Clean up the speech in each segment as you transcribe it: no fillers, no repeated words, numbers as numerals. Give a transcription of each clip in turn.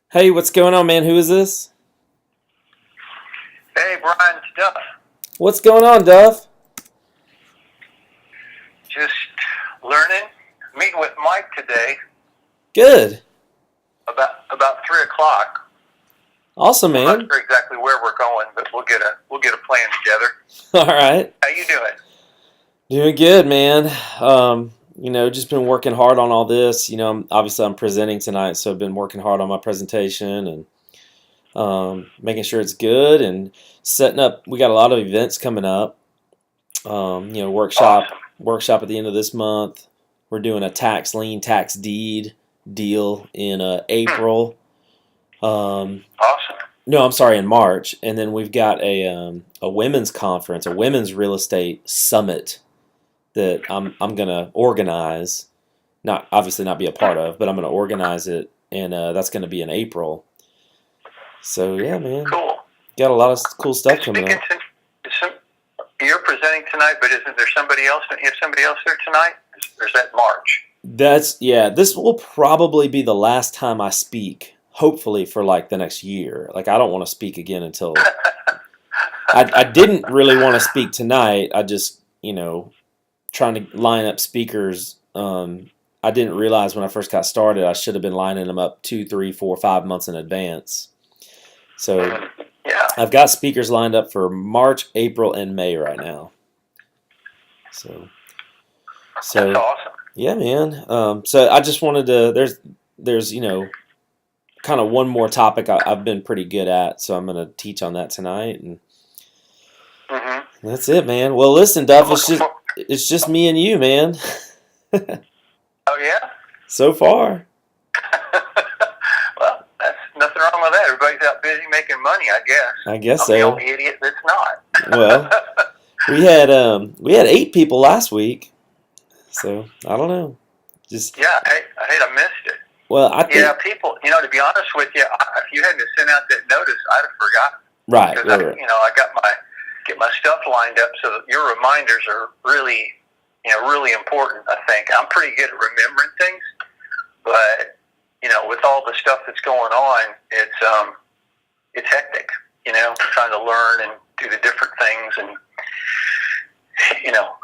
Hey, what's going on, man? Who is this? Hey, Brian, Duff. What's going on, Duff? Just learning. Meeting with Mike today Good. about 3 o'clock. Awesome, I'm not man. sure exactly where we're going, but we'll get a plan together. All right. How you doing? Doing good, man. Just been working hard on all this. Obviously I'm presenting tonight, so I've been working hard on my presentation and making sure it's good and setting up. We got a lot of events coming up. Workshop Awesome. workshop at the end of this month. We're doing a tax lien tax deed deal in April. Awesome. No, I'm sorry, in March, and then we've got a women's conference, a women's real estate summit that I'm gonna organize. Not obviously not be a part of, but I'm gonna organize it, and that's gonna be in April. So yeah, man, Cool. got a lot of cool stuff And coming speaking up. to you're presenting tonight, but isn't there somebody else? You have somebody else there tonight? Or is that March? This will probably be the last time I speak. Hopefully for like the next year. Like I don't want to speak again until I didn't really want to speak tonight. I just trying to line up speakers. I didn't realize when I first got started I should have been lining them up 2, 3, 4, 5 months in advance. So Yeah. I've got speakers lined up for March, April, and May right now. So That's so awesome. yeah, man. So I just wanted to. There's kind of one more topic I've been pretty good at, so I'm gonna teach on that tonight, and hmm that's it, man. Well, listen, Duff, I'm looking for. it's just me and you, man. Oh yeah. So far, Well, that's nothing wrong with that. Everybody's out busy making money, I guess. I guess I'm the so. only idiot that's not. Well, we had 8 people last week, so I don't know. Just Yeah, I missed it. well, I Yeah, think people, to be honest with you, if you hadn't sent out that notice, I'd have forgotten. right, Because, right, right. I get my stuff lined up so that your reminders are really, really important, I think. I'm pretty good at remembering things, but, with all the stuff that's going on, it's hectic, trying to learn and do the different things and,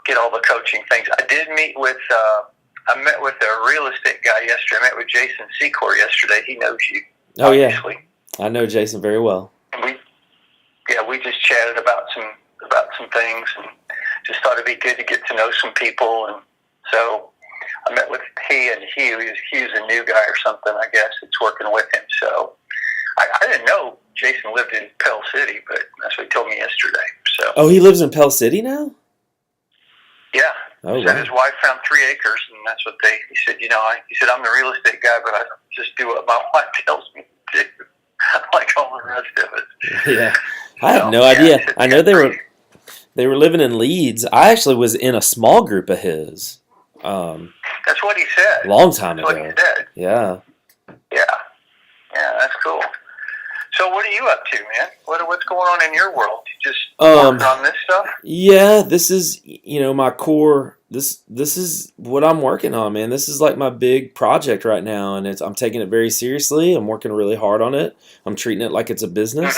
get all the coaching things. I met with a real estate guy yesterday. I met with Jason Secor yesterday. He knows you, Oh yeah, obviously. I know Jason very well. And we just chatted about some things and just thought it'd be good to get to know some people. And so I met with he and Hugh. Hugh's a new guy or something, I guess. It's working with him. So I didn't know Jason lived in Pell City, but that's what he told me yesterday. So Oh, he lives in Pell City now. yeah. Oh He said wow. his wife found 3 acres, and that's what he said, he said, I'm the real estate guy, but I just do what my wife tells me to do, like all the rest of us. Yeah, I had no Yeah, idea. he said, I yeah, know they were living in Leeds. I actually was in a small group of his, that's what he said. a long time That's what he ago. said. Yeah. Yeah. Yeah, that's cool. So what are you up to, man? What's going on in your world? You just Um. working on this stuff? Yeah. This is my core. This is what I'm working on, man. This is like my big project right now, and I'm taking it very seriously. I'm working really hard on it. I'm treating it like it's a business.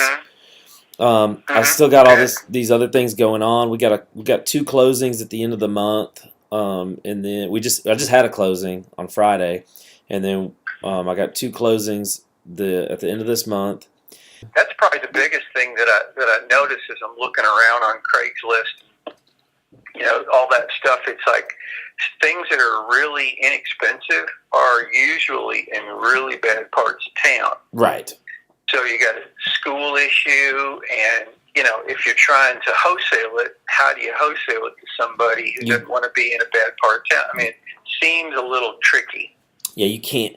Mm-hmm. I've still got all Good. these other things going on. We got 2 closings at the end of the month, and then I just had a closing on Friday, and then I got 2 closings at the end of this month. That's probably the biggest thing that I notice as I'm looking around on Craigslist. All that stuff. It's like things that are really inexpensive are usually in really bad parts of town. Right. So you got a school issue, and if you're trying to wholesale it, how do you wholesale it to somebody who doesn't want to be in a bad part of town? I mean, it seems a little tricky. Yeah, you can't.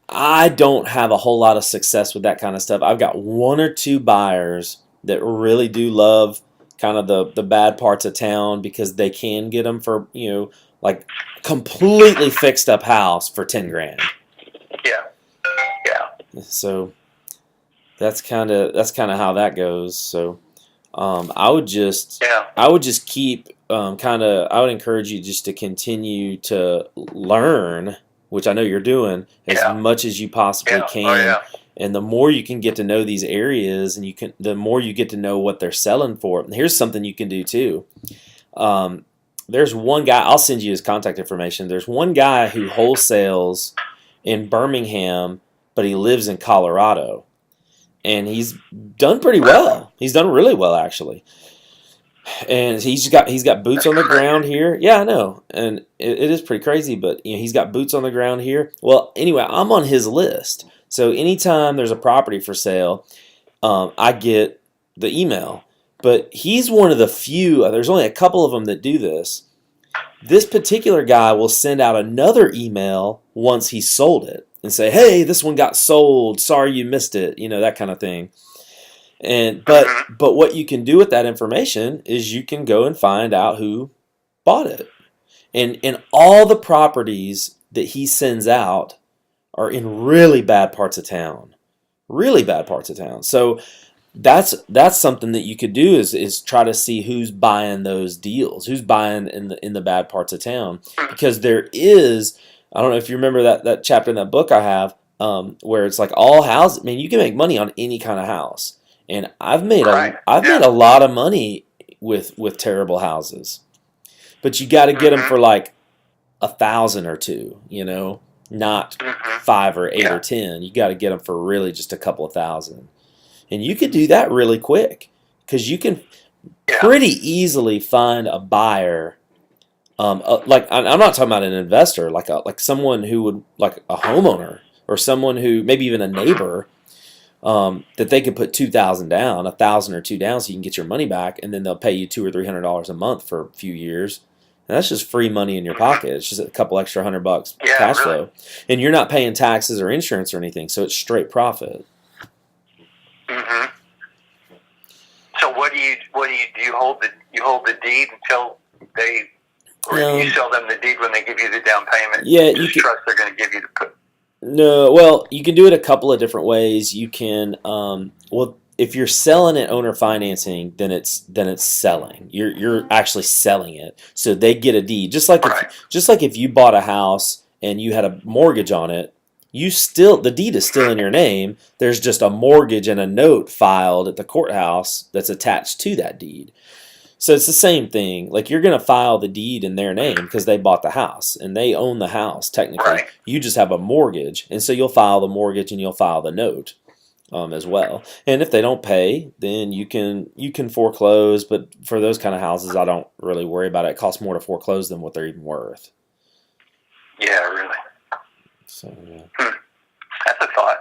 I don't have a whole lot of success with that kind of stuff. I've got 1 or 2 buyers that really do love kind of the bad parts of town because they can get them for like completely fixed up house for 10 grand. Yeah, yeah, So that's kind of how that goes. So I would just yeah, keep I would encourage you just to continue to learn, which I know you're doing as yeah, much as you possibly yeah. Oh can, yeah, And the more you can get to know these areas, and the more you get to know what they're selling for. And here's something you can do too. There's one guy. I'll send you his contact information. There's one guy who wholesales in Birmingham, but he lives in Colorado, and he's done pretty well. He's done really well, actually. And he's got boots on the ground here. Yeah, I know, and it is pretty crazy. But he's got boots on the ground here. Well, anyway, I'm on his list. So anytime there's a property for sale, I get the email. But he's one of the few. There's only a couple of them that do this. This particular guy will send out another email once he sold it and say, "Hey, this one got sold. Sorry you missed it." That kind of thing. But what you can do with that information is you can go and find out who bought it. And all the properties that he sends out are in really bad parts of town. Really bad parts of town. So that's something that you could do is try to see who's buying those deals, who's buying in the bad parts of town. Because there is, I don't know if you remember that chapter in that book I have, where it's like all houses. I mean, you can make money on any kind of house. And I've made made a lot of money with terrible houses, but you got to get them for like 1,000 or two, not 5 or 8 or 10. You got to get them for really just a couple of thousand, and you could do that really quick because you can pretty easily find a buyer. Like I'm not talking about an investor, like someone who would like a homeowner or someone who maybe even a neighbor. That they could put 2,000 down, 1,000 or 2 down, so you can get your money back, and then they'll pay you $200 or $300 a month for a few years, and that's just free money in your pocket. It's just a couple extra $100 cash flow, and you're not paying taxes or insurance or anything, so it's straight profit. Mm-hmm. So what do you hold the deed until they, or you sell them the deed when they give you the down payment? Yeah, you trust they're going to give you the put. No, well, you can do it a couple of different ways. You can, if you're selling it owner financing, then it's selling. You're actually selling it, so they get a deed. Just like if you bought a house and you had a mortgage on it, the deed is still in your name. There's just a mortgage and a note filed at the courthouse that's attached to that deed. So it's the same thing. Like you're going to file the deed in their name because they bought the house and they own the house technically. Right. You just have a mortgage, and so you'll file the mortgage and you'll file the note as well. And if they don't pay, then you can foreclose. But for those kind of houses, I don't really worry about it. It costs more to foreclose than what they're even worth. Yeah, really. So yeah. That's a thought.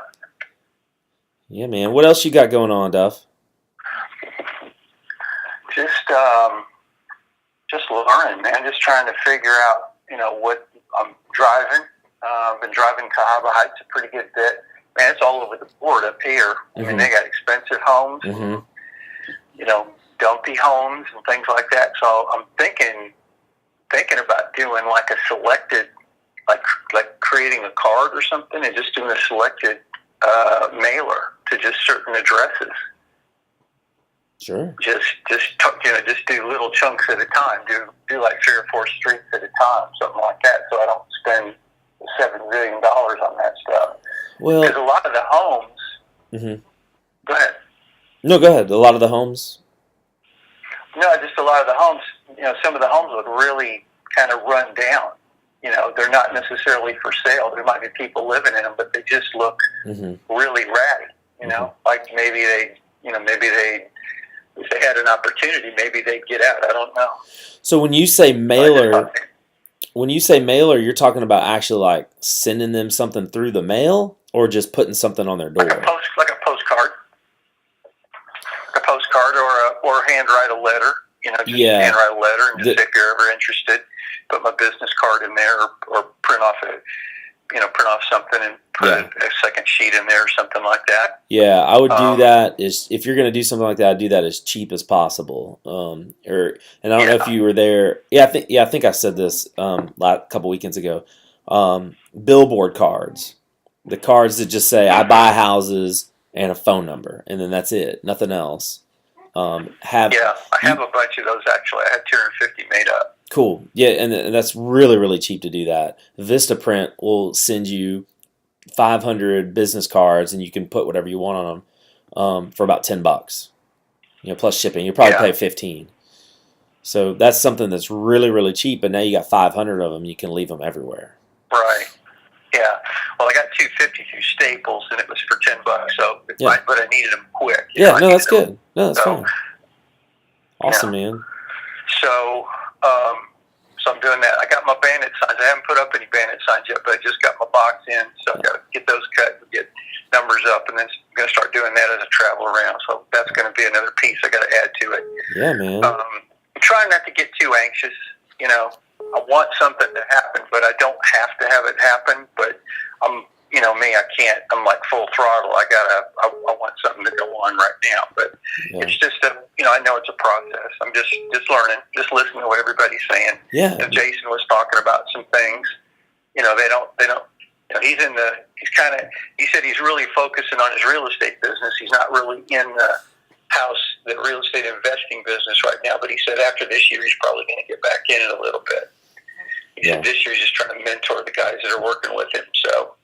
Yeah, man. What else you got going on, Duff? Just learning, man. Just trying to figure out, what I'm driving. I've been driving Cahaba Heights a pretty good bit. Man, it's all over the board up here. I mean, they got expensive homes, dumpy homes and things like that. So I'm thinking about doing like a selected, like creating a card or something, and just doing a selected mailer to just certain addresses. Sure. Just do little chunks at a time. Do like 3 or 4 streets at a time, something like that. So I don't spend $7 billion on that stuff. Well, because a lot of the homes. Mm-hmm. Go ahead. No, go ahead. A lot of the homes. No, just a lot of the homes. Some of the homes would really kind of run down. They're not necessarily for sale. There might be people living in them, but they just look really ratty. Like maybe they, if they had an opportunity, maybe they'd get out. I don't know. So when you say mailer, you're talking about actually like sending them something through the mail, or just putting something on their door? Like a postcard, or handwrite a letter. Handwrite a letter, and just if you're ever interested, put my business card in there, or print off something and put a second sheet in there or something like that. Yeah, I would do that. If you're going to do something like that, I'd do that as cheap as possible. And I don't know if you were there. I think I said this a couple weekends ago. Billboard cards, the cards that just say "I buy houses" and a phone number, and then that's it, nothing else. I have a bunch of those actually. I had 250 made up. Cool. Yeah, and that's really, really cheap to do that. Vistaprint will send you 500 business cards, and you can put whatever you want on them for about $10. Plus shipping, you probably pay 15. So that's something that's really, really cheap. But now you got 500 of them, you can leave them everywhere. Right. Yeah. Well, I got 252 Staples, and it was for $10. So, but I needed them quick. No, that's good. No, that's fine. Awesome, man. So, so I'm doing that. I got my bandit signs. I haven't put up any bandit signs yet, but I just got my box in, so I've got to get those cut and get numbers up, and then I'm going to start doing that as I travel around. So that's going to be another piece I got to add to it. Yeah, man. I'm trying not to get too anxious. I want something to happen, but I don't have to have it happen. But I'm, me, I can't. I'm like full throttle. I want something to go on right now. But it's just I know it's a process. I'm just learning, just listening to what everybody's saying. Yeah. Jason was talking about some things. They don't. He said he's really focusing on his real estate business. He's not really in the real estate investing business right now. But he said after this year, he's probably going to get back in it a little bit. He said this year he's just trying to mentor the guys that are working with him. So,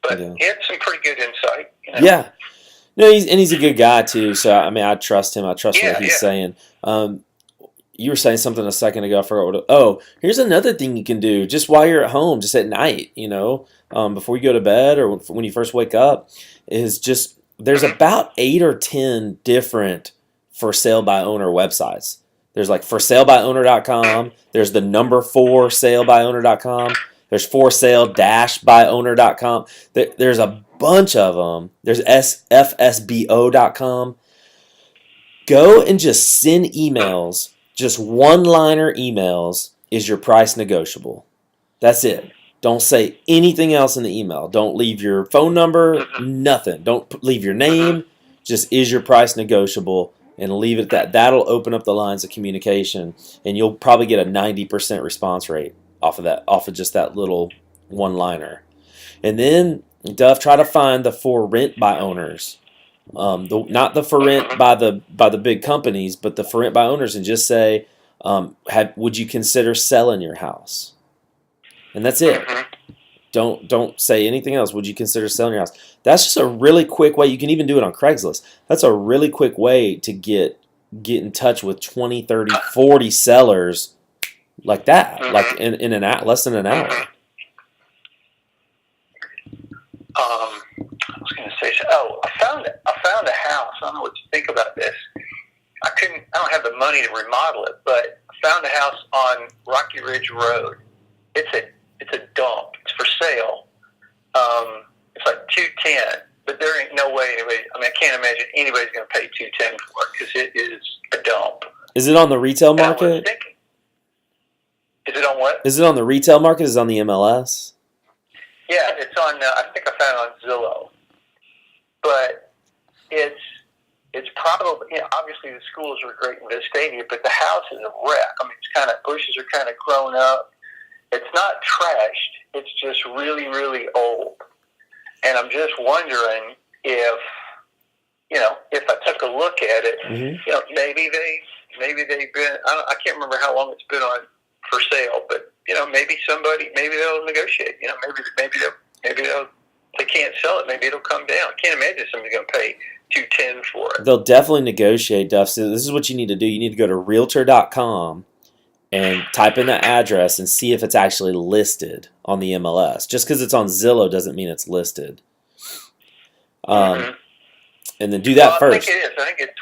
but he had some pretty good insight. Yeah. No, he's a good guy too. So I trust him. I trust what he's saying. You were saying something a second ago. I forgot what. Here's another thing you can do just while you're at home, just at night. Before you go to bed or when you first wake up, is just there's about 8 or 10 different for sale by owner websites. There's like forsalebyowner.com. There's the number 4 salebyowner.com. There's forsale-byowner.com. There's a bunch of them. There's fsbo.com. Go and just send emails. Just one-liner emails. Is your price negotiable? That's it. Don't say anything else in the email. Don't leave your phone number. Nothing. Don't leave your name. Just is your price negotiable? And leave it at that. That'll open up the lines of communication, and you'll probably get a 90% response rate off of just that little one-liner. And then, Duff, try to find the for rent by owners, not the for rent by the big companies, but the for rent by owners, and just say, would you consider selling your house? And that's it. Don't say anything else. Would you consider selling your house? That's just a really quick way. You can even do it on Craigslist. That's a really quick way to get in touch with 20, 30, 40 sellers like that, like in less than an hour. I was going to say, I found a house. I don't know what you think about this. I don't have the money to remodel it, but I found a house on Rocky Ridge Road. It's a dump. It's for sale. It's like $210, but there ain't no way anybody. I can't imagine anybody's going to pay $210 for it because it is a dump. Is it on the retail market? Is it on what? Is it on the retail market? Is it on the MLS? Yeah, it's on. I think I found it on Zillow. But it's probably obviously the schools are great in Vistadia, but the house is a wreck. It's kind of bushes are kind of grown up. It's not trashed. It's just really, really old. And I'm just wondering if I took a look at it, maybe they've been. I can't remember how long it's been on for sale, but maybe they'll negotiate. Maybe they can't sell it. Maybe it'll come down. I can't imagine somebody's going to pay $210 for it. They'll definitely negotiate, Duff. So this is what you need to do. You need to go to Realtor.com and type in the address and see if it's actually listed on the MLS. Just because it's on Zillow doesn't mean it's listed. And then do that first. I think it is.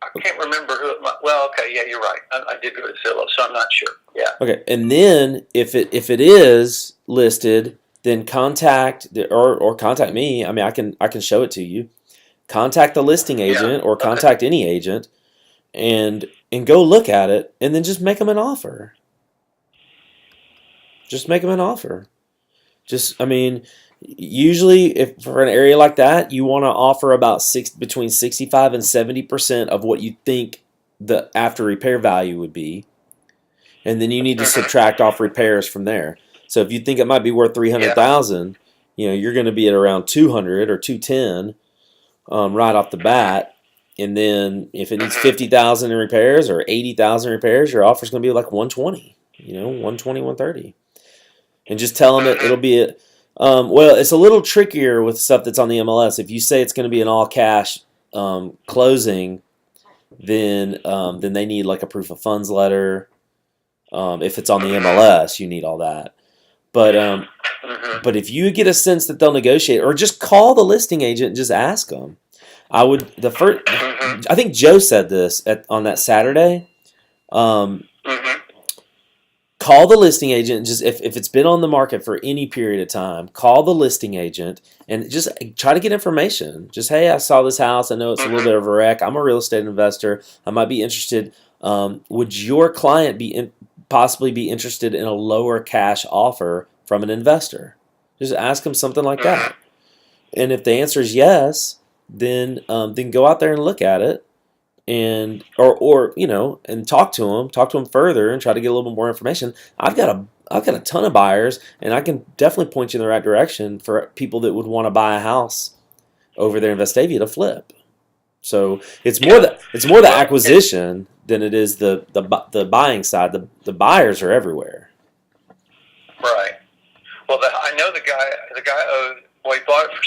I can't remember who it might. Well, okay, yeah, you're right. I did go to Zillow, so I'm not sure. Yeah. Okay, and then if it is listed, then contact or contact me. I can show it to you. Contact the listing agent or contact any agent, and go look at it, and then just make them an offer. Usually, if for an area like that, you want to offer about between 65 and 70% of what you think the after repair value would be, and then you need to subtract off repairs from there. So if you think it might be worth $300,000, you're going to be at around $200 or $210 right off the bat. And then if it needs $50,000 in repairs or $80,000 in repairs, your offer's going to be like $120, $120, $130. And just tell them it'll be Well, it's a little trickier with stuff that's on the MLS. If you say it's going to be an all cash closing, then they need like a proof of funds letter. If it's on the MLS, you need all that. But but if you get a sense that they'll negotiate, or just call the listing agent and just ask them. I would the first. I think Joe said this on that Saturday. Call the listing agent and just if it's been on the market for any period of time, call the listing agent and just try to get information. Just, hey, I saw this house. I know it's a little bit of a wreck. I'm a real estate investor. I might be interested. Would your client possibly be interested in a lower cash offer from an investor? Just ask them something like that. And if the answer is yes, then go out there and look at it. And or and talk to them further, and try to get a little bit more information. I've got a ton of buyers, and I can definitely point you in the right direction for people that would want to buy a house over there in Vestavia to flip. So it's more the acquisition than it is the buying side. The buyers are everywhere. Right. Well, I know the guy owed. Well, he bought it for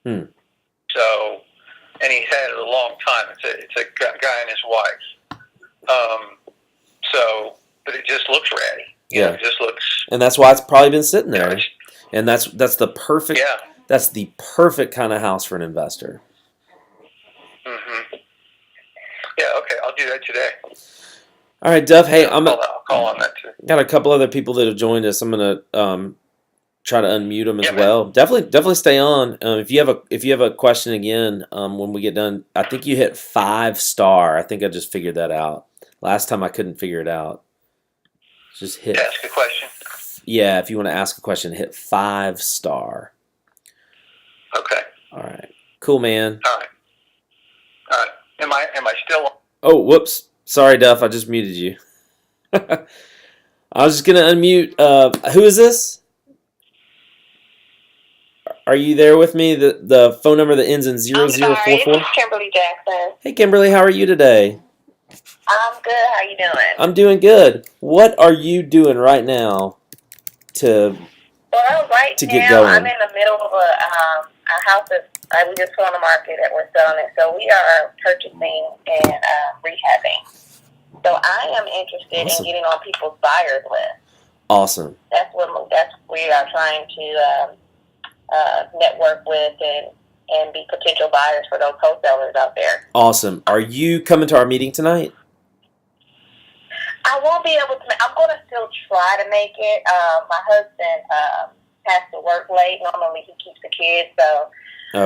$70,000. So. And he's had it a long time. It's a guy and his wife. But it just looks ratty. It just looks. And that's why it's probably been sitting there. And that's the perfect. Yeah. That's the perfect kind of house for an investor. Yeah. Okay. I'll do that today. All right, Duff. Hey, I'll call on that too. Got a couple other people that have joined us. I'm gonna try to unmute them as well. Man. Definitely stay on. If you have a question again, when we get done, I think you hit 5-star. I think I just figured that out. Last time I couldn't figure it out. Just hit. Ask a question. Yeah, if you want to ask a question, hit 5-star. Okay. All right. Cool, man. All right. Am I still on? Oh, whoops. Sorry, Duff. I just muted you. I was just gonna unmute. Who is this? Are you there with me? The phone number that ends in 0044? It's Kimberly Jackson. Hey, Kimberly, how are you today? I'm good. How you doing? I'm doing good. What are you doing right now to get going? I'm in the middle of a house that we just put on the market that we're selling. So we are purchasing and rehabbing. So I am interested in getting on people's buyers list. Awesome. That's we are trying to network with and be potential buyers for those wholesalers out there. Awesome. Are you coming to our meeting tonight? I won't be able to. I'm going to still try to make it. My husband has to work late. Normally he keeps the kids, so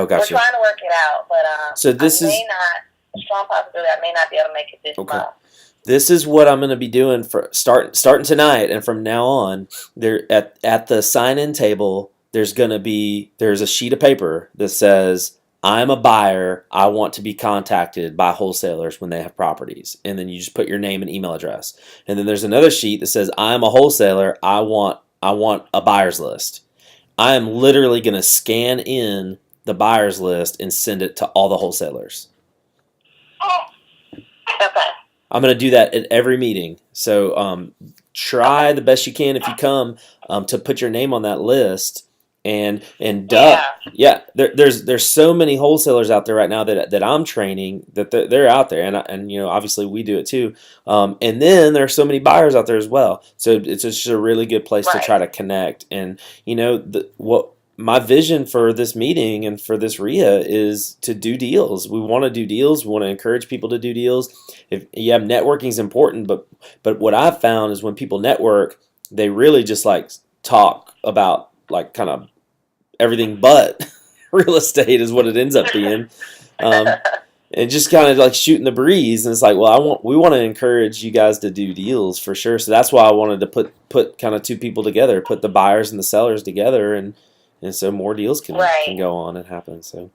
gotcha. We're trying to work it out. But so this I may not. Strong possibility I may not be able to make it this month. This is what I'm going to be doing for starting tonight, and from now on. There at the sign-in table. There's a sheet of paper that says, I'm a buyer. I want to be contacted by wholesalers when they have properties. And then you just put your name and email address. And then there's another sheet that says, I'm a wholesaler. I want a buyer's list. I am literally going to scan in the buyer's list and send it to all the wholesalers. Okay. I'm going to do that at every meeting. So try the best you can if you come to put your name on that list. And there's so many wholesalers out there right now that I'm training that they're out there, and obviously we do it too. And then there's so many buyers out there as well. So it's just a really good place to try to connect. And what my vision for this meeting and for this REIA is to do deals. We want to do deals. We want to encourage people to do deals. Networking is important, but what I've found is when people network, they really just like talk about like kind of everything but real estate is what it ends up being, and just kind of like shooting the breeze. And it's like, well, we want to encourage you guys to do deals for sure. So that's why I wanted to put kind of two people together, put the buyers and the sellers together, and so more deals can go on and happen. So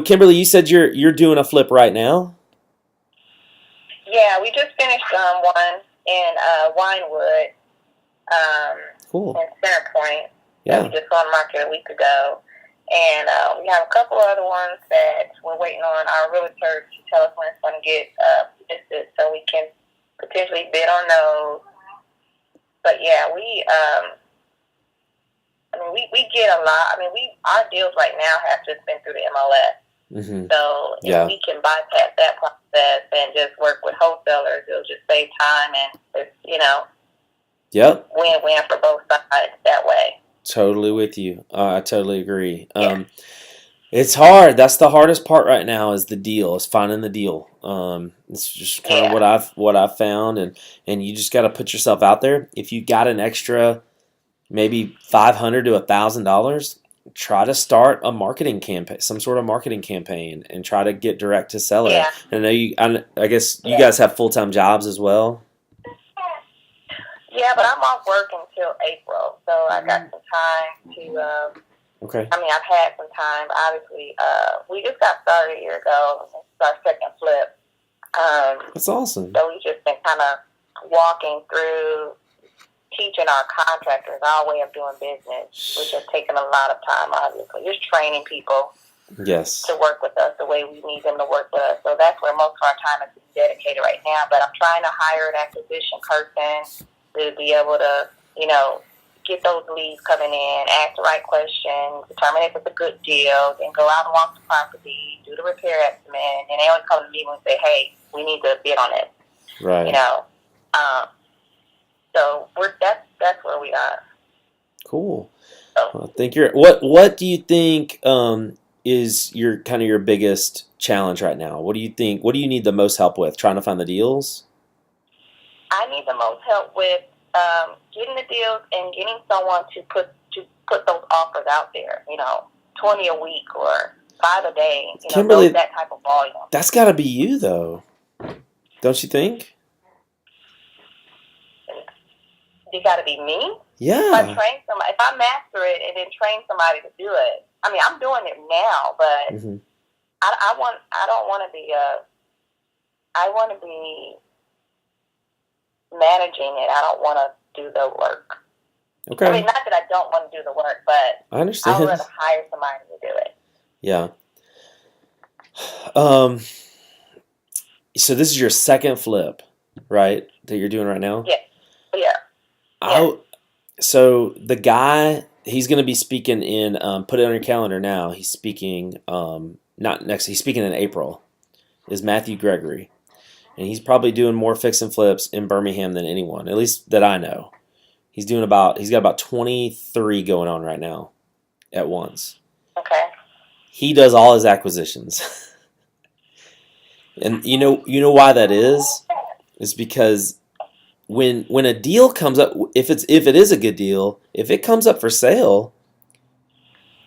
Kimberly, you said you're doing a flip right now. Yeah, we just finished one in Winewood, cool, in Center Point. Yeah. We just saw on the market a week ago. And we have a couple of other ones that we're waiting on our realtor to tell us when it's going to get listed so we can potentially bid on those. But yeah, I mean, we get a lot. I mean, our deals right now have just been through the MLS. Mm-hmm. So if we can bypass that process and just work with wholesalers, it'll just save time and it's, Yep. win-win for both sides that way. Totally with you. I totally agree. Yeah. It's hard. That's the hardest part right now is the deal, is finding the deal. It's just kind of what I've found, and you just got to put yourself out there. If you got an extra, maybe $500 to $1,000, try to start a marketing campaign, some sort of marketing campaign, and try to get direct to seller. Yeah. And I guess you guys have full-time jobs as well. Yeah, but I'm off work until April, so I got some time to. Okay. I mean, I've had some time. Obviously, we just got started a year ago. It's our second flip. That's awesome. So we've just been kind of walking through, teaching our contractors our way of doing business, which has taken a lot of time, obviously. Just training people to work with us the way we need them to work with us. So that's where most of our time is dedicated right now. But I'm trying to hire an acquisition person to be able to, get those leads coming in, ask the right questions, determine if it's a good deal, then go out and walk the property, do the repair estimate, and they always come to me and say, hey, we need to bid on it. Right. So that's where we are. Cool. So. I think what do you think is your biggest challenge right now? What do you think? What do you need the most help with? Trying to find the deals? I need the most help with getting the deals and getting someone to put those offers out there. 20 a week or 5 a day. Kimberly, that type of volume. That's got to be you, though, don't you think? It got to be me. Yeah. If I master it and then train somebody to do it. I mean, I'm doing it now, but mm-hmm. I want to be managing it. I don't want to do the work. Okay. I mean, not that I don't want to do the work, but I understand. I would rather hire somebody to do it. Yeah. So this is your second flip, right? That you're doing right now? Yeah. So the guy, he's going to be speaking in. Put it on your calendar now. He's speaking. He's speaking in April. Is Matthew Gregory. And he's probably doing more fix and flips in Birmingham than anyone, at least that I know. He's got about 23 going on right now at once. Okay. He does all his acquisitions. And you know why that is? It's because when a deal comes up, if it is a good deal, if it comes up for sale,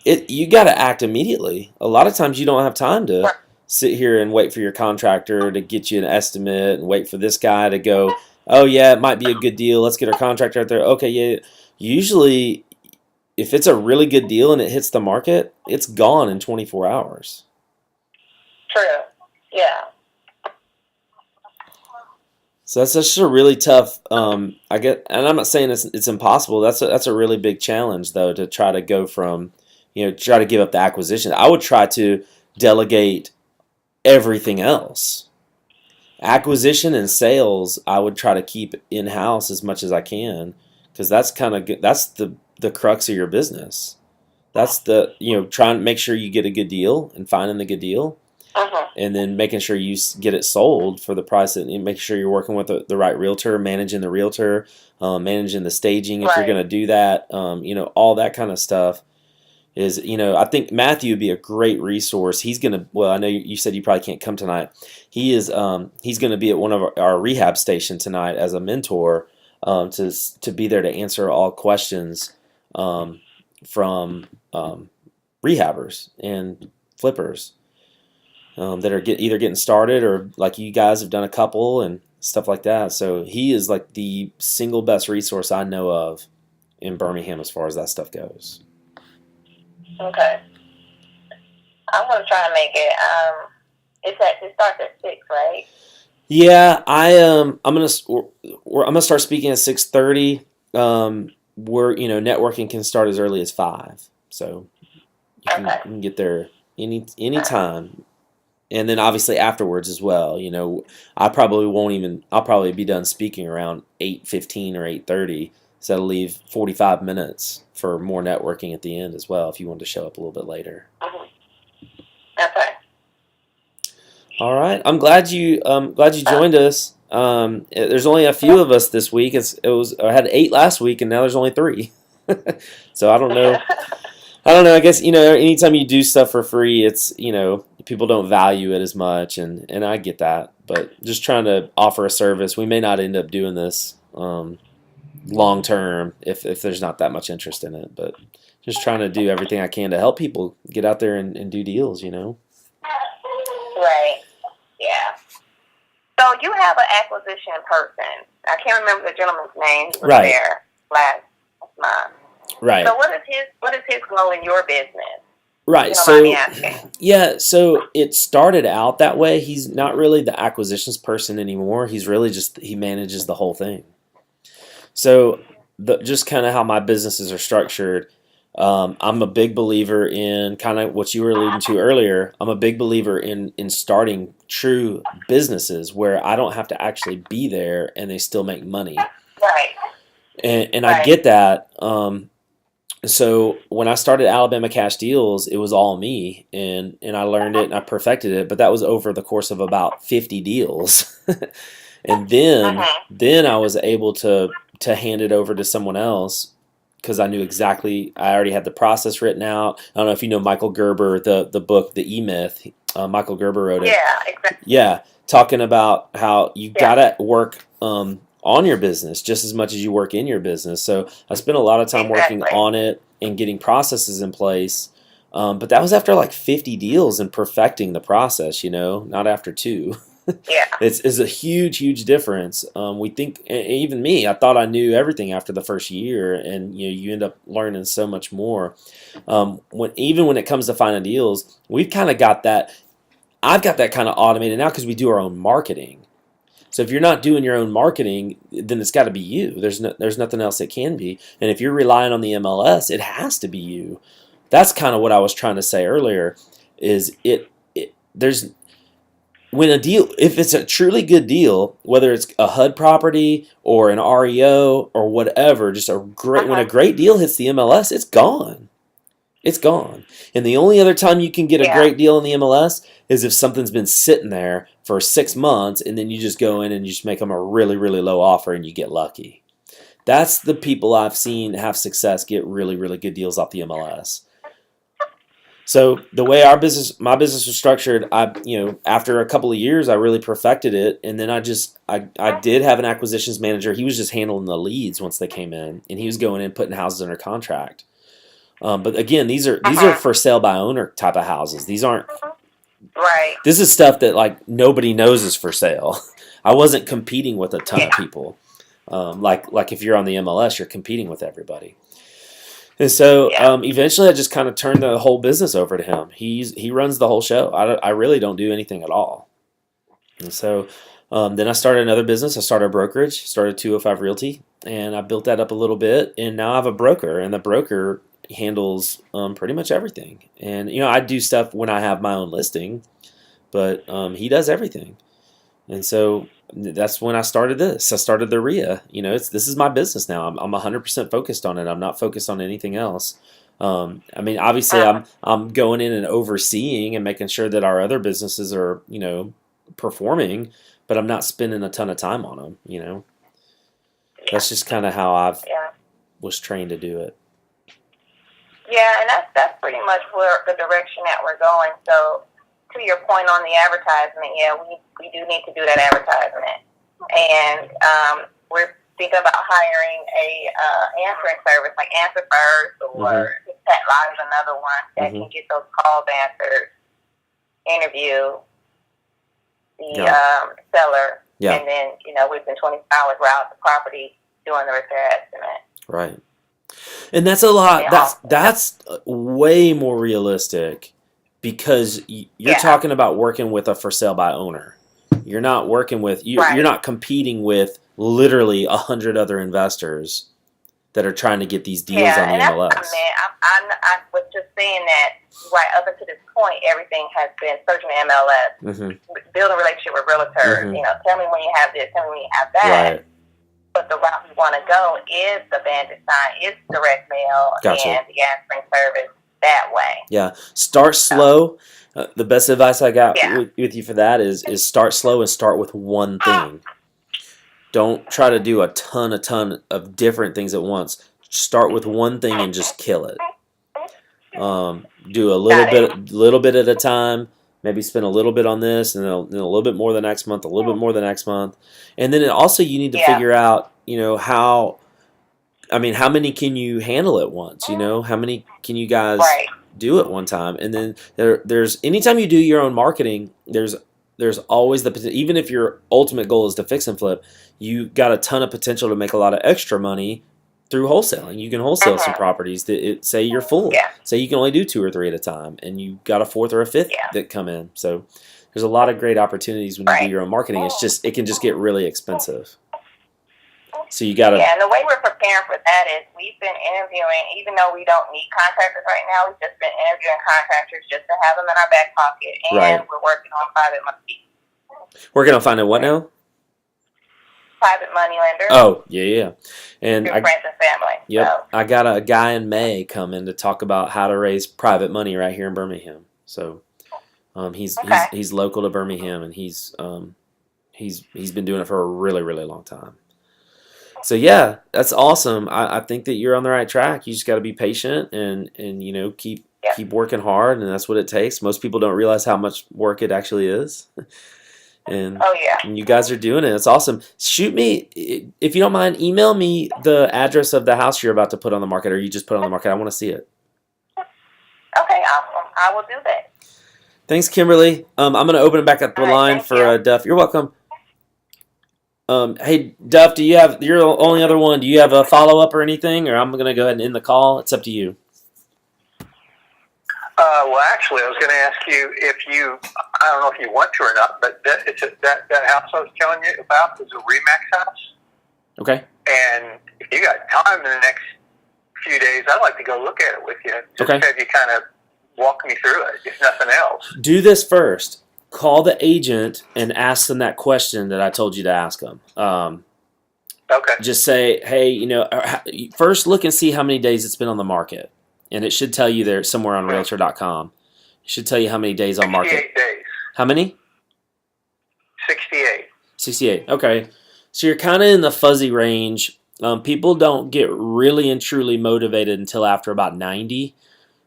you got to act immediately. A lot of times you don't have time to sit here and wait for your contractor to get you an estimate and wait for this guy to go, oh yeah, it might be a good deal. Let's get our contractor out there. Okay, yeah. Usually, if it's a really good deal and it hits the market, it's gone in 24 hours. True. Yeah. So that's just a really tough. And I'm not saying it's impossible. That's a really big challenge though, to try to go from, try to give up the acquisition. I would try to delegate everything else. Acquisition and sales, I would try to keep in house as much as I can, because that's the crux of your business. That's trying to make sure you get a good deal and finding the good deal. And then making sure you get it sold for the price, and making sure you're working with the right realtor, managing the realtor, managing the staging if you're going to do that, all that kind of stuff. Is I think Matthew would be a great resource. He's gonna. Well, I know you said you probably can't come tonight. He is. He's going to be at one of our rehab station tonight as a mentor, to be there to answer all questions from rehabbers and flippers that are either getting started or like you guys have done a couple and stuff like that. So he is like the single best resource I know of in Birmingham as far as that stuff goes. Okay. I'm gonna try to make it. It starts at 6, right? Yeah, I'm gonna start speaking at 6:30. Networking can start as early as 5, so you can get there any time. And then obviously afterwards as well. I'll probably be done speaking around 8:15 or 8:30. So that'll leave 45 minutes for more networking at the end as well if you want to show up a little bit later. Okay. All right. I'm glad you joined us. There's only a few of us this week. I had 8 last week, and now there's only 3. So I don't know. I guess anytime you do stuff for free, it's people don't value it as much, and I get that. But just trying to offer a service. We may not end up doing this long term if there's not that much interest in it. But just trying to do everything I can to help people get out there and do deals. Right. Yeah. So you have an acquisition person. I can't remember the gentleman's name. He was there last month. Right. So what is his role in your business? Right. So it started out that way. He's not really the acquisitions person anymore. He's really he manages the whole thing. So just kind of how my businesses are structured. I'm a big believer in kind of what you were alluding to earlier. I'm a big believer in starting true businesses where I don't have to actually be there and they still make money. Right. And I get that. So when I started Alabama Cash Deals, it was all me, and I learned it and I perfected it. But that was over the course of about 50 deals, and then I was able to hand it over to someone else because I knew exactly. I already had the process written out. I don't know if you know Michael Gerber, the book, The E-Myth. Michael Gerber wrote it. Yeah, exactly. Yeah, talking about how you gotta work on your business just as much as you work in your business. So I spent a lot of time working on it and getting processes in place. But that was after like 50 deals and perfecting the process, not after 2. Yeah. It's a huge, huge difference. We think, even me, I thought I knew everything after the first year, and you end up learning so much more. Even when it comes to finding deals, we've kind of got that. I've got that kind of automated now because we do our own marketing. So if you're not doing your own marketing, then it's got to be you. There's nothing else it can be. And if you're relying on the MLS, it has to be you. That's kind of what I was trying to say earlier. There's when a deal, if it's a truly good deal, whether it's a HUD property or an REO or whatever, just when a great deal hits the MLS, it's gone. It's gone. And the only other time you can get a great deal in the MLS is if something's been sitting there for 6 months and then you just go in and you just make them a really, really low offer and you get lucky. That's the people I've seen have success get really, really good deals off the MLS. So the way my business was structured, after a couple of years, I really perfected it. And then I did have an acquisitions manager. He was just handling the leads once they came in, and he was going in, putting houses under contract. But again, these are for sale by owner type of houses. These aren't. Right. This is stuff that like nobody knows is for sale. I wasn't competing with a ton of people. Like if you're on the MLS, you're competing with everybody. And so eventually, I just kind of turned the whole business over to him. He runs the whole show. I really don't do anything at all. And so then I started another business. I started a brokerage. Started 205 Realty, and I built that up a little bit. And now I have a broker, and the broker handles pretty much everything. And I do stuff when I have my own listing, but he does everything. And so that's when I started this. I started the AlaREIA. This is my business now. I'm 100% focused on it. I'm not focused on anything else. Obviously, I'm going in and overseeing and making sure that our other businesses are performing, but I'm not spending a ton of time on them. That's just kind of how I've was trained to do it. Yeah, and that's pretty much where the direction that we're going. So, to your point on the advertisement, we do need to do that advertisement, and we're thinking about hiring a answering service like Answer First or Chat Live is another one that can get those calls answered, interview the seller, and then within 24 hours we're out the property doing the repair estimate. Right. And that's a lot. That's way more realistic because you're talking about working with a for sale by owner. You're not working with you're not competing with literally 100 other investors that are trying to get these deals on the MLS. I was just saying that right up until this point, everything has been searching the MLS, build a relationship with realtors. Tell me when you have this, tell me when you have that. Right. but the route we want to go is the bandit sign, is direct mail, Gotcha. and the answering service that way. Yeah. Start slow. The best advice I got Yeah. with you for that is start slow and start with one thing. Don't try to do a ton of different things at once. Start with one thing and just kill it. Do a little bit at a time. Maybe spend a little bit on this, and then a little bit more the next month, a little bit more the next month, and then also you need to figure out, how many can you handle at once? How many can you guys do at one time? And then there's anytime you do your own marketing, there's always the potential. Even if your ultimate goal is to fix and flip, you got a ton of potential to make a lot of extra money through wholesaling. You can wholesale some properties that say you're full. Say you can only do 2 or 3 at a time, and you got a 4th or a 5th that come in. So there's a lot of great opportunities when you do your own marketing. It can just get really expensive. So you got to. Yeah, and the way we're preparing for that is we've been interviewing, even though we don't need contractors right now, we've just been interviewing contractors just to have them in our back pocket, and we're working on private money. Working on finding what now? Private money lenders. Oh, yeah. And friends and family. Yep. So. I got a guy in May coming to talk about how to raise private money right here in Birmingham. So he's local to Birmingham, and he's been doing it for a really, really long time. So yeah, that's awesome. I think that you're on the right track. You just got to be patient and keep working hard, and that's what it takes. Most people don't realize how much work it actually is. And you guys are doing it. It's awesome. Shoot me, if you don't mind, email me the address of the house you're about to put on the market, or you just put on the market. I want to see it. Okay, awesome. I will do that. Thanks, Kimberly. I'm going to open it back up the line for Duff. You're welcome. Hey, Duff, you're the only other one. Do you have a follow-up or anything, or I'm going to go ahead and end the call? It's up to you. Well, actually, I was going to ask you I don't know if you want to or not, but that house I was telling you about is a Remax house. Okay. And if you got time in the next few days, I'd like to go look at it with you. Just have you kind of walk me through it, if nothing else. Do this first. Call the agent and ask them that question that I told you to ask them. Okay. Just say, hey, first look and see how many days it's been on the market. And it should tell you there somewhere on Realtor.com. It should tell you how many days on market. 68 days. How many? 68. 68. Okay. So you're kind of in the fuzzy range. People don't get really and truly motivated until after about 90,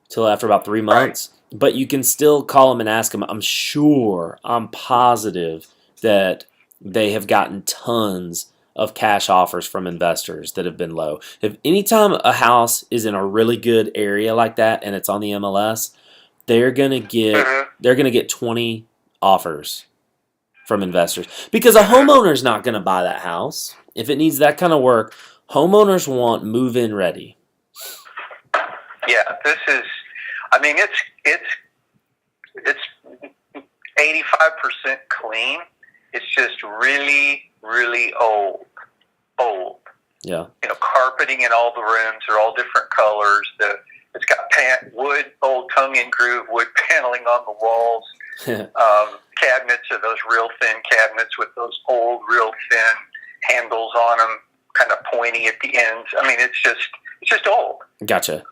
till after about 3 months. Right. But you can still call them and ask them. I'm positive that they have gotten tons of cash offers from investors that have been low. If anytime a house is in a really good area like that and it's on the MLS, they're gonna get 20 offers from investors, because a homeowner's not gonna buy that house if it needs that kind of work. Homeowners want move-in ready. Yeah, this is. I mean, it's 85% clean. It's just really, really old. Yeah. Carpeting in all the rooms are all different colors. It's got wood, old tongue and groove wood paneling on the walls. Cabinets are those real thin cabinets with those old, real thin handles on them, kind of pointy at the ends. I mean, it's just old. Gotcha.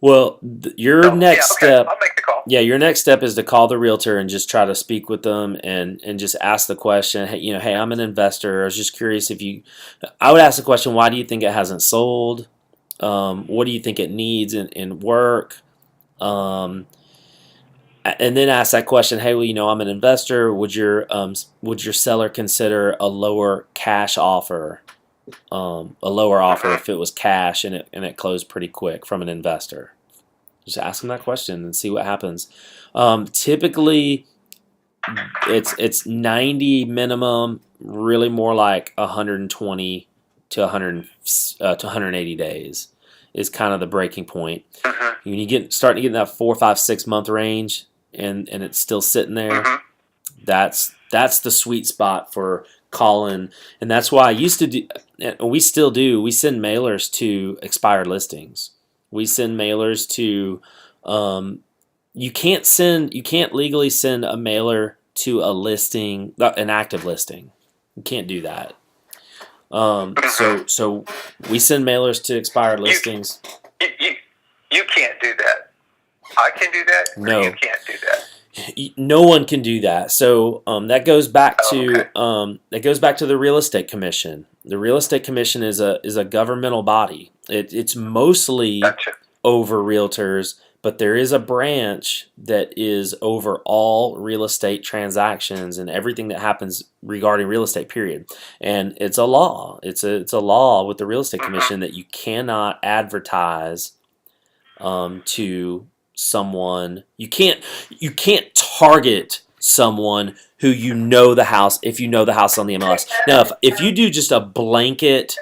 Well, your next step. I'll make the call. Yeah, your next step is to call the realtor and just try to speak with them and just ask the question. Hey, I'm an investor. I was just curious I would ask the question, why do you think it hasn't sold? What do you think it needs in work? And then ask that question. Hey, well, I'm an investor. Would your seller consider a lower cash offer? A lower offer if it was cash and it closed pretty quick from an investor. Just ask them that question and see what happens. Typically, it's 90 minimum, really more like 120 to 180 days is kind of the breaking point. When you starting to get in that 4, 5, 6 month range and it's still sitting there, that's the sweet spot for calling. And that's why I used to do, we still do, we send mailers to expired listings. We send mailers to, you can't legally send a mailer to a listing, an active listing. You can't do that. So we send mailers to expired listings. You can't do that. I can do that. No, you can't do that. No one can do that. So that goes back to the Real Estate Commission. The Real Estate Commission is a governmental body. It's mostly over realtors, but there is a branch that is over all real estate transactions and everything that happens regarding real estate. Period. And it's a law. It's a law with the Real Estate Commission that you cannot advertise to someone. You can't target someone who you know the house if you know the house on the MLS. Now, if you do just a blanket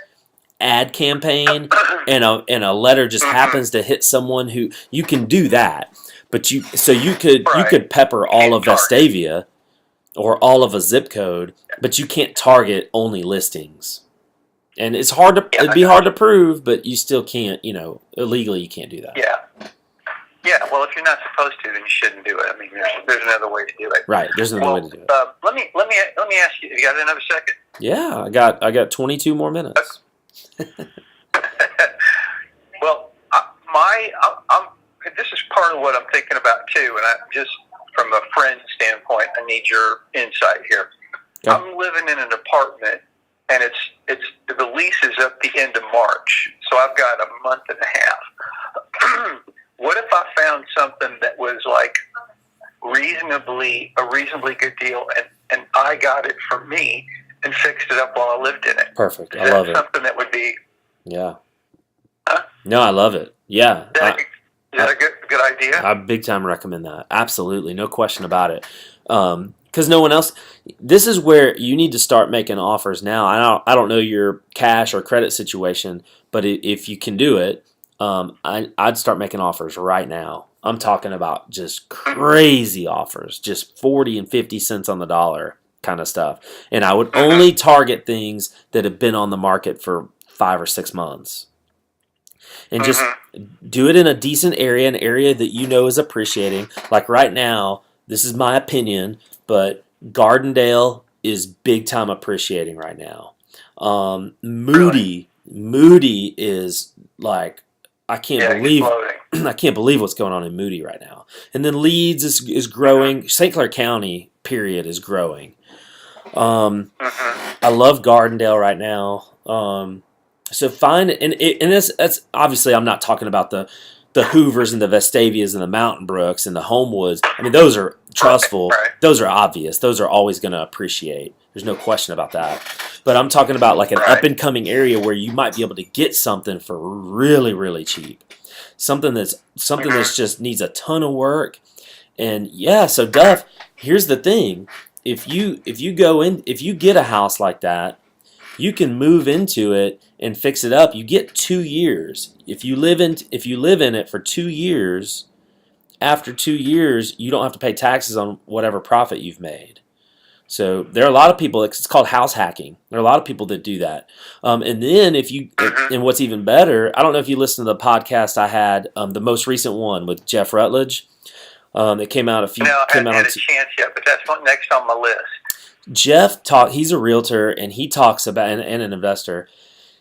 ad campaign and a letter just happens to hit someone who you can do that, but you could pepper all of Vestavia or all of a zip code, but you can't target only listings. And it's hard to it'd be hard to prove, but you still can't, illegally you can't do that. Yeah. Yeah, well, if you're not supposed to, then you shouldn't do it. I mean, there's another way to do it. Right, there's another way to do it. Let me ask you. You got another second? Yeah, I got 22 more minutes. Well, this is part of what I'm thinking about too, and just from a friend standpoint, I need your insight here. Okay. I'm living in an apartment, and the lease is up the end of March, so I've got a month and a half. What if I found something that was like a reasonably good deal, and I got it for me and fixed it up while I lived in it? Perfect. I love it. Something that would be. Yeah. Huh? No, I love it. Yeah. Is that a good idea? I big time recommend that. Absolutely, no question about it. Because no one else. This is where you need to start making offers now. I don't know your cash or credit situation, but if you can do it. I'd start making offers right now. I'm talking about just crazy offers, just 40 and 50 cents on the dollar kind of stuff. And I would only target things that have been on the market for 5 or 6 months. And just do it in a decent area, an area that you know is appreciating. Like right now, this is my opinion, but Gardendale is big time appreciating right now. Moody is like, I can't believe what's going on in Moody right now. And then Leeds is growing. St. Clair County, period, is growing. I love Gardendale right now. So find and that's obviously I'm not talking about the Hoovers and the Vestavias and the Mountain Brooks and the Homewoods. I mean, those are trustful. Right. Those are obvious. Those are always going to appreciate. There's no question about that. But I'm talking about like an up-and-coming area where you might be able to get something for really, really cheap. Something that's just needs a ton of work. And yeah, so Duff, here's the thing. If you get a house like that, you can move into it and fix it up. You get 2 years. If you live in it for 2 years, after 2 years, you don't have to pay taxes on whatever profit you've made. So there are a lot of people. It's called house hacking. There are a lot of people that do that. And then and what's even better, I don't know if you listened to the podcast I had, the most recent one with Jeff Rutledge. It came out a few. No, I haven't had a chance yet, but that's next on my list. Jeff he's a realtor and he talks about and an investor.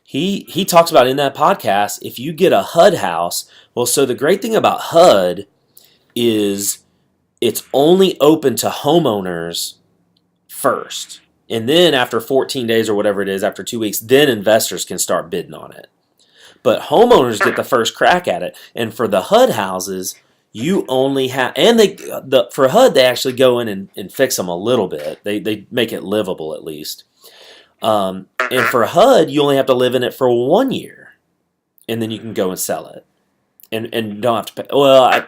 He talks about in that podcast, if you get a HUD house, well, so the great thing about HUD is it's only open to homeowners first. And then after 14 days or whatever it is, after 2 weeks, then investors can start bidding on it. But homeowners get the first crack at it. And for the HUD houses, you only have, and for HUD, they actually go in and fix them a little bit. They make it livable at least. And for HUD, you only have to live in it for 1 year, and then you can go and sell it, and don't have to pay. Well,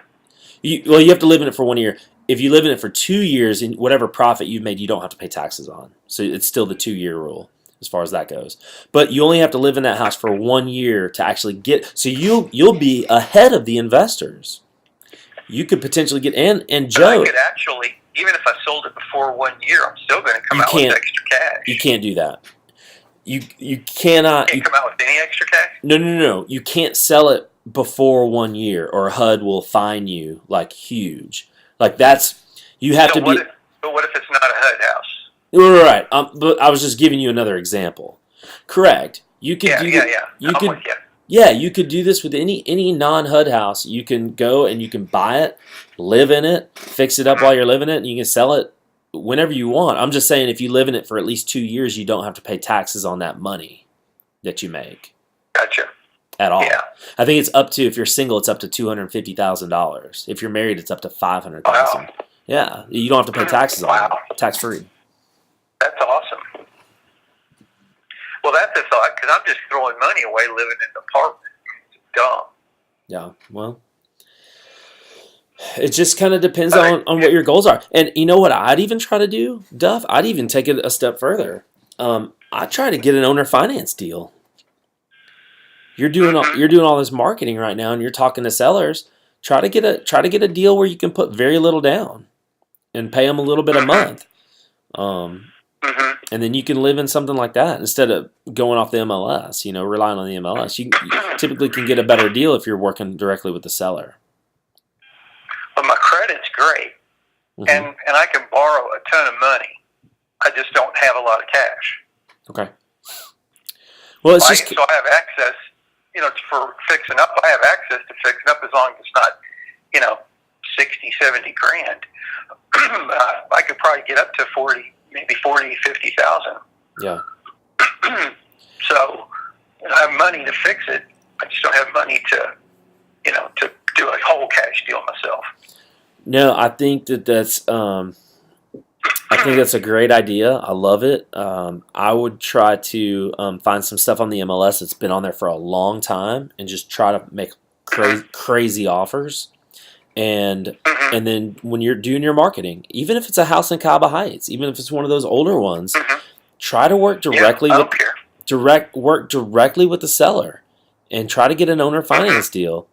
you have to live in it for 1 year. If you live in it for 2 years, and whatever profit you've made, you don't have to pay taxes on. So it's still the 2-year rule as far as that goes. But you only have to live in that house for 1 year to actually get. So you'll be ahead of the investors. You could potentially get and Joe. I could actually, even if I sold it before 1 year, I'm still going to come out with extra cash. You can't do that. You cannot. You can't come out with any extra cash? No. You can't sell it before 1 year, or HUD will fine you like huge. Like that's you have to be. But what if it's not a HUD house? Right. But I was just giving you another example. Correct. You could do I'm with you. Yeah, you could do this with any non-HUD house. You can go and you can buy it, live in it, fix it up while you're living in it, and you can sell it whenever you want. I'm just saying if you live in it for at least 2 years, you don't have to pay taxes on that money that you make. Gotcha. At all. Yeah. I think it's up to, if you're single, it's up to $250,000. If you're married, it's up to $500,000. Wow. Yeah, you don't have to pay taxes on it. Tax free. That's awesome. Well, that's a thought, because I'm just throwing money away living in an apartment. It's dumb. Yeah, well, it just kind of depends on what your goals are. And you know what I'd even try to do, Duff? I'd even take it a step further. I'd try to get an owner finance deal. You're doing all this marketing right now, and you're talking to sellers. Try to get a deal where you can put very little down, and pay them a little bit a month. And then you can live in something like that instead of going off the MLS. Relying on the MLS. You typically can get a better deal if you're working directly with the seller. But my credit's great, and I can borrow a ton of money. I just don't have a lot of cash. Okay. Well, it's just so I have access. For fixing up, I have access to fixing up as long as it's not, 60, 70 grand. I could probably get up to 40, maybe 40, 50,000. Yeah. So I have money to fix it. I just don't have money to do a whole cash deal myself. No, I think that's a great idea. I love it. I would try to find some stuff on the MLS that's been on there for a long time and just try to make crazy offers. And then when you're doing your marketing, even if it's a house in Cabo Heights, even if it's one of those older ones, try to work directly with the seller and try to get an owner finance deal.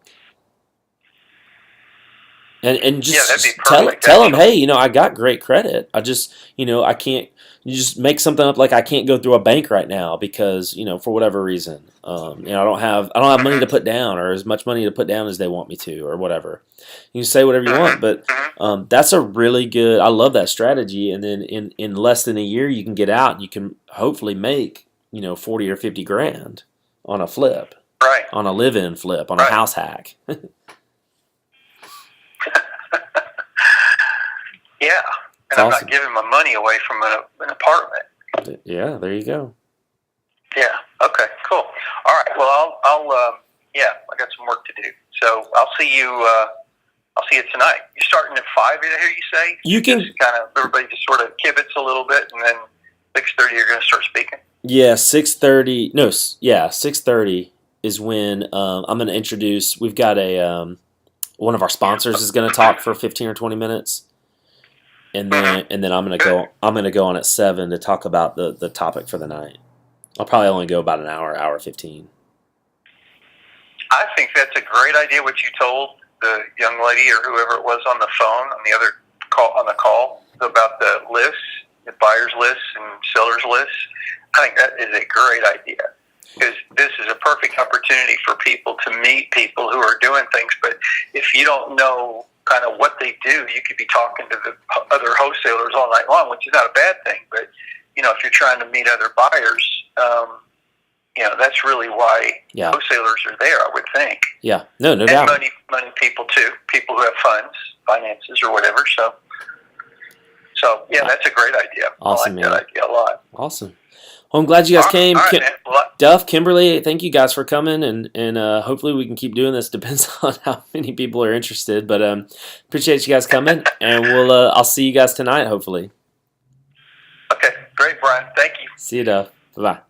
And just tell them, hey, I got great credit. I just, I can't. You just make something up like I can't go through a bank right now because for whatever reason, I don't have money to put down or as much money to put down as they want me to or whatever. You can say whatever you want, but that's a really good. I love that strategy. And then in less than a year, you can get out and you can hopefully make 40 or 50 grand on a flip, right? On a live-in flip, on a house hack. Yeah, and I'm not giving my money away from an apartment. Yeah, there you go. Yeah. Okay. Cool. All right. Well, I'll I got some work to do. So I'll see you. I'll see you tonight. You're starting at 5. I hear you say. You can just kind of everybody just sort of kibitz a little bit, and then 6:30 you're going to start speaking. Yeah, 6:30. No, yeah, 6:30 is when I'm going to introduce. We've got one of our sponsors is going to talk for 15 or 20 minutes. And then I'm gonna go on at 7 to talk about the topic for the night. I'll probably only go about an hour 15. I think that's a great idea. What you told the young lady or whoever it was on the phone on the call about the lists, the buyers lists and sellers lists. I think that is a great idea because this is a perfect opportunity for people to meet people who are doing things. But if you don't know kind of what they do, you could be talking to the other wholesalers all night long, which is not a bad thing. But if you're trying to meet other buyers, that's really why wholesalers are there, I would think. Yeah, no doubt. And money people too, people who have funds, finances, or whatever. So yeah, that's a great idea. Awesome, I like that idea a lot. Awesome. Well, I'm glad you guys came. All right, man. Duff, Kimberly, thank you guys for coming, and hopefully we can keep doing this. Depends on how many people are interested, but appreciate you guys coming, and I'll see you guys tonight, hopefully. Okay, great, Brian. Thank you. See you, Duff. Bye-bye.